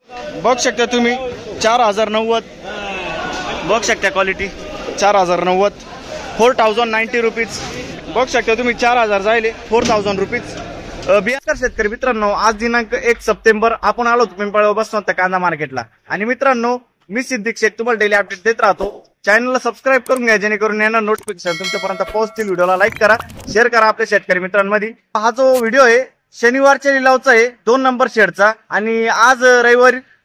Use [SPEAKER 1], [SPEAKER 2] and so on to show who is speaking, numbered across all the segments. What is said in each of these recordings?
[SPEAKER 1] बघ शकता तुम्ही 4090 बघ शकता क्वालिटी 4090 4090 रुपीज बघ शकता तुम्ही 4000 जायले 4000 रुपीज। बिहार शेतकरी मित्रांनो आज दिनांक 1 सप्टेंबर आपण आलो पिंपळगाव बसवंत कांदा मार्केटला आणि मित्रांनो मी सिद्दीक शेख तुम्हाला डेली अपडेट देत राहतो। चॅनलला सबस्क्राइब करून घ्या जेणेकरून येणार नोटिफिकेशन तुमच्यापर्यंत पोहोचतील। व्हिडिओला लाईक करा शेअर करा आपल्या शेतकरी मित्रांमध्ये। हा जो व्हिडिओ आहे शनिवारच्या लिलावचा आहे 2 नंबर शेडचा आणि आज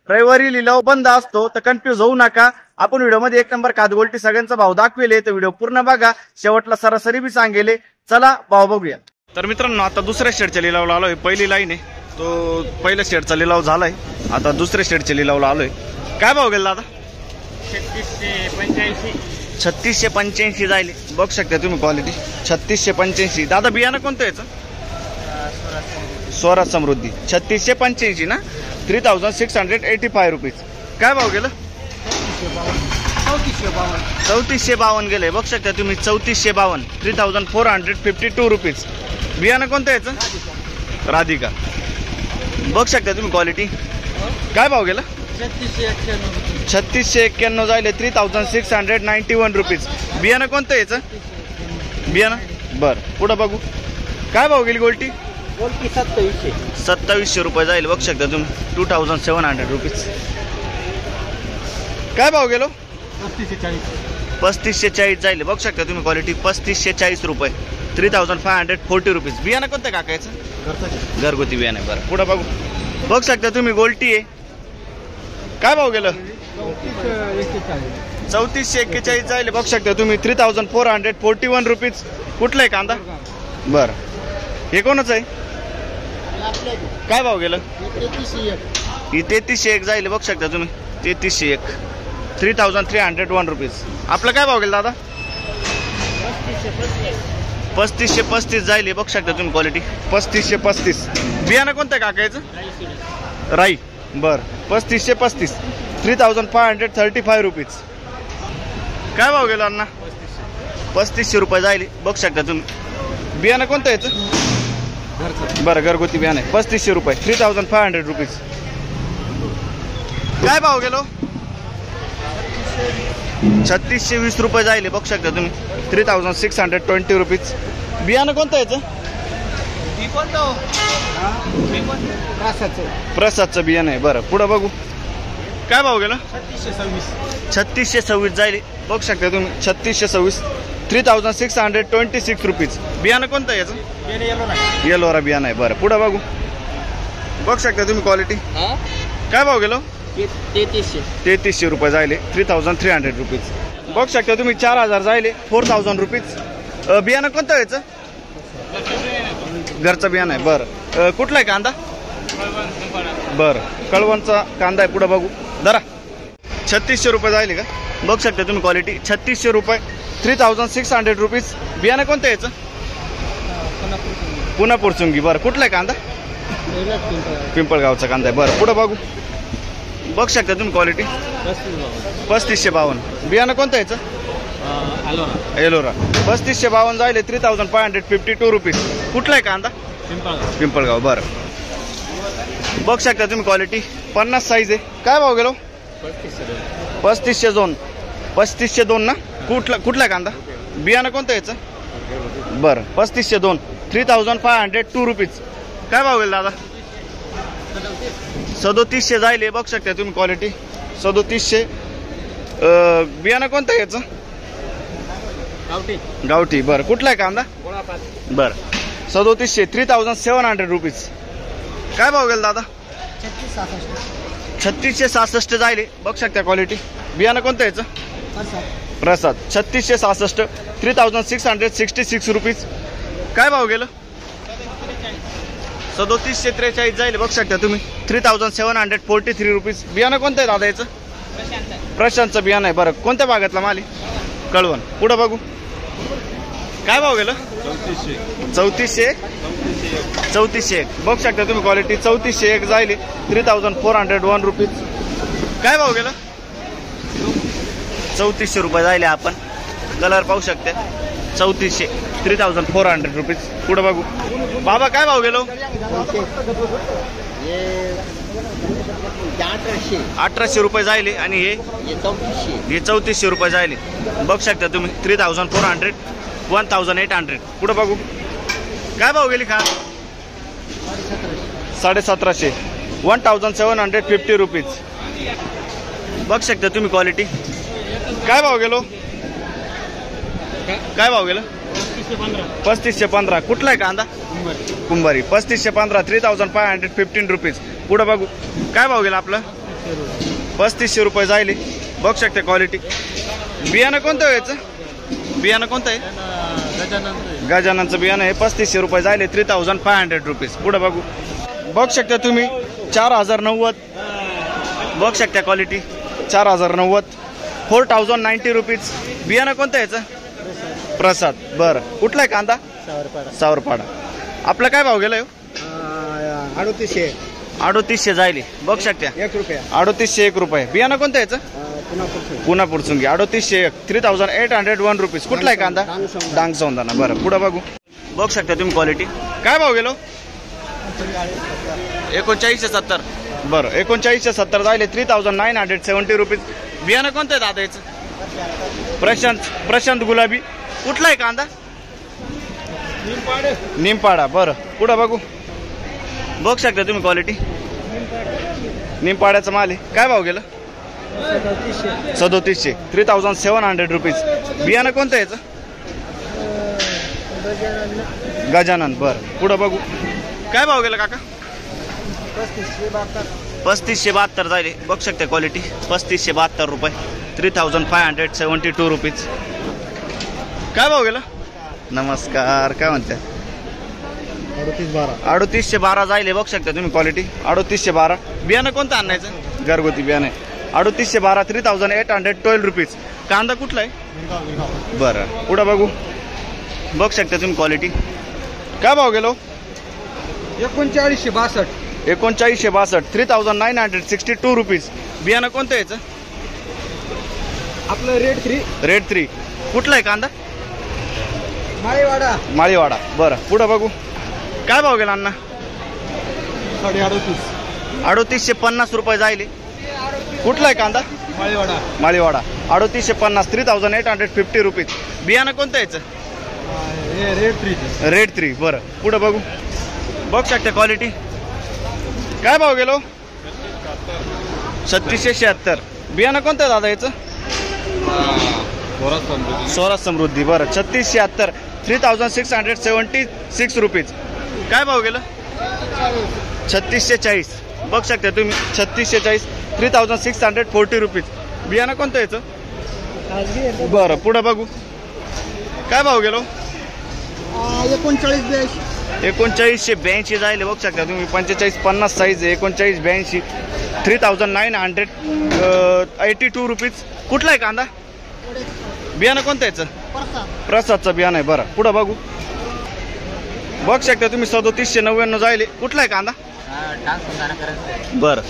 [SPEAKER 1] रविवारी लिलाव बंद असतो तर कन्फ्यूज होऊ नका। आपण व्हिडिओ मध्ये 1 नंबर कादगोल्टी सगळ्यांचा भाव दाखवेले तर व्हिडिओ पूर्ण बघा शेवटला सरासरी बी सांगेले। चला भाव बघूया। तर मित्रांनो आता दुसऱ्या शेडच्या लिलावला आलोय। पहिली लाईन आहे तो पहिल्या शेडचा लिलाव झालाय आता दुसऱ्या शेडच्या लिलावला आलोय। काय भाव गेला दादा 3685 जायले बघ शकता तुम्ही क्वालिटी 3685। दादा बियाणं कोणतं याचं स्वराज समृद्धी 3685 ना 3685 रुपीज। काय भाव गेलं 3452 गेले बघ शकता तुम्ही 3452 3452 रुपीज। बियाणं कोणतं याचं राधिका बघ शकता तुम्ही क्वालिटी। काय भाव गेलं 3691 जायले 3691 रुपीज। बियाणं कोणतं याचं बियाणं बर पुढं बघू। काय भाव गेली गोल्टी 2700 रुपये जाईल बघ शकता तुम्ही 2700 रुपीज। काय भाव गेलो 3540 जाईल बघ शकता तुम्ही क्वालिटी 3540 रुपये 3540 रुपीज। बियाणं कोणतं काकायचं घरगुती बियाणं बरं पुढं बघू बघ शकता तुम्ही गोल्टी आहे। काय भाव गेलं 3441 जाईल बघ शकता तुम्ही 3441 रुपीज। कुठलं आहे कांदा बर हे कोणच आहे काय भाव गेलं 3301 जाईल बघ शकता तुम्ही 3301 3301 रुपीज। आपलं काय भाव गेलं दादा 3535 जाईल बघ शकता तुम्ही क्वालिटी 3535। बियाणं कोणतं काकायचं राई बर 3535 3535 रुपीज। काय भाव गेला अण्णा 3500 रुपये जाईल बघ शकता तुम्ही। बियाणं कोणतं याचं बरं घरगुती बियाणं आहे 3500 रुपये 3500 रुपीज। काय भाव गेलो 3620 रुपये जाईल बघ शकता तुम्ही 3620 रुपीज। बियाणं कोणतं याचं प्रसादचं बियाणं आहे बरं पुढं बघू। काय भाव गेलं 3626 जाईल बघ शकता तुम्ही 3626 3626 रुपीज। बियाणं कोणतं आहे याचं येलोरा बियाणं आहे बरं पुढं बघू बघ शकता तुम्ही क्वालिटी। काय भाव गेलो 3300 रुपये जायले 3300 रुपीज। बघ शकता तुम्ही 4000 जायले 4000 रुपीज। बियाणं कोणतं याचं घरचं बियाणं आहे बरं कुठला आहे कांदा बरं कळवणचा कांदा आहे पुढं बघू जरा 3600 रुपये जायले का बघ शकता तुम्ही क्वालिटी 3600 रुपये 3600 रुपीज। बियाणं कोणतं याचं पुन्हा पोरचुंगी बरं कुठला आहे कांदा पिंपळगावचा कांदा आहे बरं पुढं बघू बघ शकता तुम्ही क्वालिटी 3552। बियाणं कोणतं याचं एलोरा 3552 जायले 3552 रुपीज। कुठला आहे कांदा पिंपळगाव बरं बघ शकता तुम्ही क्वालिटी 50 साईज आहे। काय भाव गेलो 3502 ना कुठला कांदा बियाणं कोणतं याचं बरं 3502 3502 रुपीज। काय भाव गेला दादा 3700 जायले बघ शकता तुम्ही क्वालिटी 3700। बियाणं कोणतं याचं गावठी बरं कुठला आहे कांदा बरं 3700 3700 रुपीज। काय भाव गेला दादा 3666 जायले बघ शकता क्वालिटी। बियाणं कोणतं याचं प्रसाद 3666 3666 रुपीज। काय भाव गेलं 3743 जाईल बघ शकता तुम्ही 3743 रुपीज। बियाणं कोणतं आहे दादा याचं प्रशांतचं बियाणं आहे बरं कोणत्या भागातला माल आहे कळवण पुढं बघू। काय भाव गेलं 3401 बघ शकता तुम्ही क्वालिटी 3401 जायली 3401 रुपीज। काय भाव गेलं 3400 रुपये जायले आपण कलर पाहू शकते 3400 रुपीज। पुढे बघू बाबा काय भाव गेलो 1800 रुपये जायले आणि हे 3400 रुपये जायले. बघू शकता तुम्ही 3400 1800. पुढे बघू काय भाव गेली खा 1750 1750 रुपीज. बघू शकता तुम्ही क्वालिटी. काय भाव गेलो काय भाव गेलं 3515. कुठला आहे कांदा कुंभारी 3515 3515 रुपीज. पुढे बघू काय भाव गेला आपलं 3500 रुपये जायले. बघू शकते क्वालिटी. बियाणं कोणतं याचं बियाणं कोणतं आहे गजाननचं बियाणं आहे 3500 रुपये जायले 3500 रुपीज. पुढे बघू बघू शकता तुम्ही 4090. बघू शकता क्वालिटी 4090 4090 रुपीज. बियाणं कोणतं याचं प्रसाद. बरं कुठला आहे कांदा सावरपाडा. आपलं काय भाव गेला 3800 जायले. बघू शकता 3801 रुपये. बियाणं कोणतं याचं पुन्हा पुरचुंगी 3801 3801 रुपीज. कुठला आहे कांदा डांग सौंदाना. बरं पुढं बघू बघू शकता तुम्ही क्वालिटी. काय भाव गेलो 3970. बरं 3970 जायले 3970 रुपीज. बियाणं कोणतं आहे दादा याचं प्रशांत गुलाबी. कुठला आहे कांदा निमपाडा. बरं पुढं बघू बघू शकता तुम्ही क्वालिटी. निमपाड्याचा माल आहे. काय भाव गेलं 3700 3700 रुपीज. बियाणं कोणतं याचं गजानन. बरं पुढं बघू काय भाव गेला काका 3572 जायले. बघू शकता क्वालिटी 3572 रुपये 3572 रुपीज. काय भाव गेला नमस्कार काय म्हणते 3812 जायले. बघू शकता तुम्ही क्वालिटी 3812. बियाणं कोणतं आणायचं घरगुती बियाणं आहे 3812 3812 रुपीज. कांदा कुठला आहे बरं पुढं बघू बघू शकता तुम्ही क्वालिटी. काय भाव गेलो
[SPEAKER 2] 3962
[SPEAKER 1] 3962 रुपीज. बियाणं कोणतं याचं
[SPEAKER 2] आपलं रेड 3
[SPEAKER 1] कुठला आहे कांदा
[SPEAKER 2] माळीवाडा.
[SPEAKER 1] बरं पुढं बघू काय भाव गेला अण्णा 3850 रुपये जायले. कुठला आहे कांदा माळीवाडा 3850 3850 रुपीज. बियाणं कोणतं याचं रेड 3. बरं पुढं बघू बघू शकता क्वालिटी. काय भाव गेलो 3676. बियाणं कोणतं आहे दादा याचं स्वराज समृद्धी. बरं 3676 3676 रुपीज. काय भाव गेलं 3640. बघू शकता तुम्ही 3640 3640 रुपीज. बियाणं कोणतं याचं बरं पुढं बघू काय भाव गेलो 3982 जायले. बघू शकता तुम्ही 4550 साईज 3982 3982 रुपीज. कुठला आहे कांदा बियाणं कोणतं याचं प्रसादचं बियाणं आहे. बरं पुढं बघू बघू शकता तुम्ही 3799 जायले. कुठला आहे कांदा बरं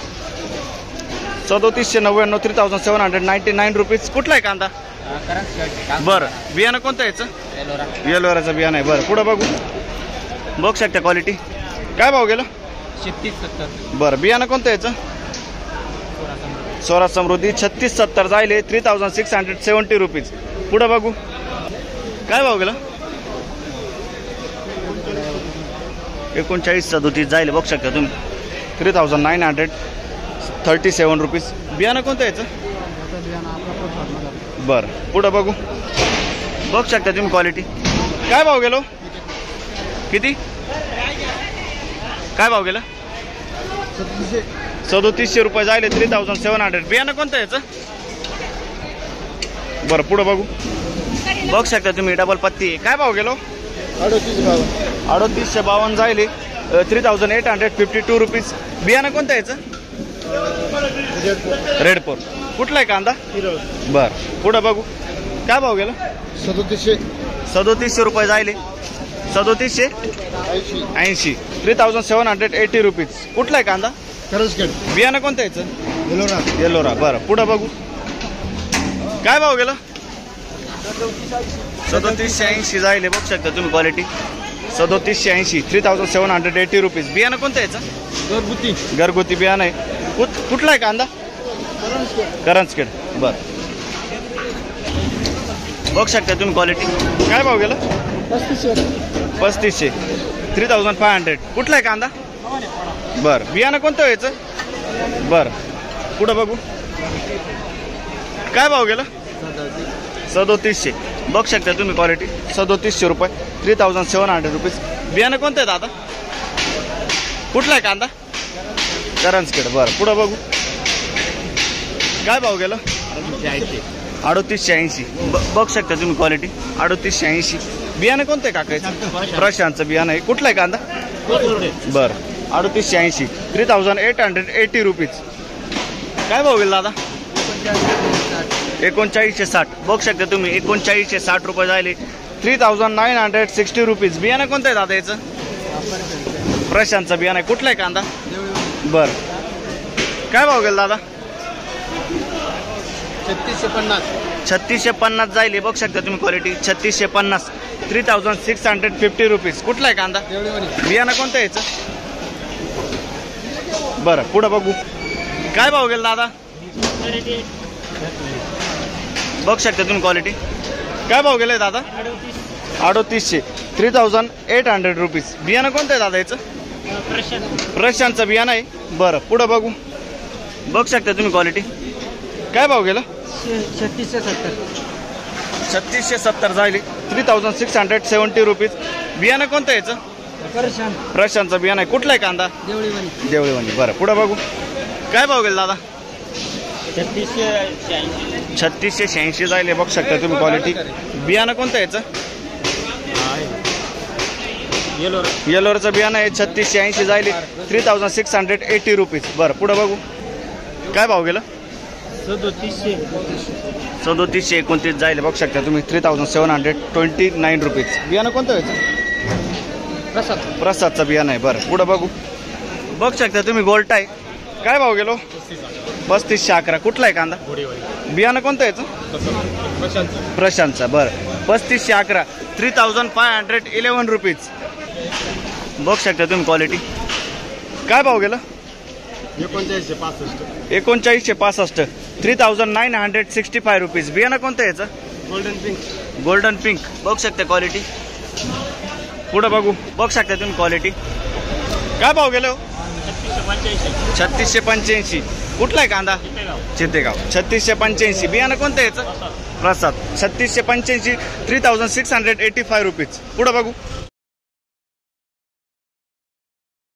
[SPEAKER 1] 3799 3799 रुपीज. कुठला आहे कांदा बरं बियाणं कोणतं याचं येलोराचं बियाणं आहे. बरं पुढं बघू बघू शकता क्वालिटी. काय भाव गेलं
[SPEAKER 2] 3670.
[SPEAKER 1] बरं बियाणं कोणतं याचं स्वराज समृद्धी 3670 जायले 3670 रुपीज. पुढं बघू काय भाव गेला 3937 जायले. बघू शकता तुम्ही 3937 रुपीज. बियाणं कोणतं याचं बरं पुढं बघू बघू शकता तुम्ही क्वालिटी. काय भाव गेलो किती काय भाव गेला 3700 रुपये जायले 3700. बियाणं कोणतं याचं बरं पुढं बघू बघू शकता तुम्ही डबल पत्ती. काय भाव गेलो 3852 जायले 3852 रुपीज. बियाणं कोणतं याचं रेडपोर. कुठला आहे कांदा बरं पुढं बघू काय भाव गेला 3700 रुपये जायले 3780 3780 रुपीज. कुठला आहे कांदा बियाणं कोणतं याचं येलोरा. बरं पुढं बघू काय भाव गेला 3780 जायले. बघू शकता तुम्ही क्वालिटी 3780 3780 रुपीज. बियाणं कोणतं आहे याचं?
[SPEAKER 2] घरगुती.
[SPEAKER 1] घरगुती बियाणं आहे. कुठला आहे कांदा? करंजखेड. बरं, बघू शकता तुम्ही क्वालिटी. काय भाव गेलं? 3500 3500. कुठला आहे कांदा? बरं, बियाणं कोणतं आहे याचं? बरं, पुढं बघू. काय भाव गेलं? 3700. बघू शकता तुम्ही क्वालिटी. 3700 रुपये 3700 रुपीज. बियाणं कोणतं आहे दादा? कुठला आहे कांदा? करंजखेड. बरं, पुढं बघू. काय भाव गेलं? 3880. बघू शकता तुम्ही क्वालिटी. 3880. बियाणं कोणतं आहे काका? प्रशांतचं बियाणं आहे. कुठलं आहे कांदा? बरं, 3880 3880 रुपीज. काय भाव गेला दादा? 3960. बघू शकता तुम्ही 3960 रुपये झाले. 3960 रुपीज. बियाणं कोणतं आहे दादा याचं? प्रशांतचं बियाणं आहे. कुठलं आहे कांदा? बरं, काय भाव गेला दादा? 3650 जाईल. बघू शकता तुम्ही क्वालिटी. 3650 3650 रुपीज. कुठला आहे कांदा? बियाणं कोणतं आहे याचं? बरं, पुढं बघू. काय भाव गेला दादा? बघू शकता तुम्ही क्वालिटी. काय भाव गेलाय दादा? 3800 3800 रुपीज. बियाणं कोणतं आहे दादा याचं? प्रशांतचं बियाणं आहे. बरं, पुढं बघू. बघू शकता तुम्ही क्वालिटी. काय भाव गेला? 3670 झाली. 3670 रुपीज. बियाणं कोणतं आहे याचं? प्रशांतचं बियाणं आहे. कुठलं आहे कांदा? देवळीवाणी. बरं, पुढं बघू. काय भाव गेला दादा? 3680 जाईल. बघू शकता तुम्ही क्वालिटी. बियाणं कोणतं आहे याचं? येलोरचं बियाणं आहे. 3680 जाईल. 3680 रुपीज. बरं, पुढं बघू. काय भाव गेलं? 3729 जाईल. बघू शकता तुम्ही. 3729 रुपीज. बियाणं कोणतं आहे याचं? प्रसादचं बियाणं आहे. बरं, पुढं बघू. बघू शकता तुम्ही गोल्टा आहे. काय भाव गेलो? 3511. कुठला आहे कांदा? बियाणं कोणतं याचं? प्रशांतचा. बरं, 3511 3511 रुपीज. बघू शकता तुम्ही क्वालिटी. काय भाव गेलं? 3965 3965 रुपीज. बियाणं कोणतं याचं? Golden pink. बघू शकता क्वालिटी. पुढं बघू. बघू शकता तुम्ही क्वालिटी. काय भाव गेलो? 3685. कुठला आहे कांदा? चितेगाव. 3685. बियाणं कोणतं याचं? प्रसाद. 3685 3685 रुपीज. पुढं बघू.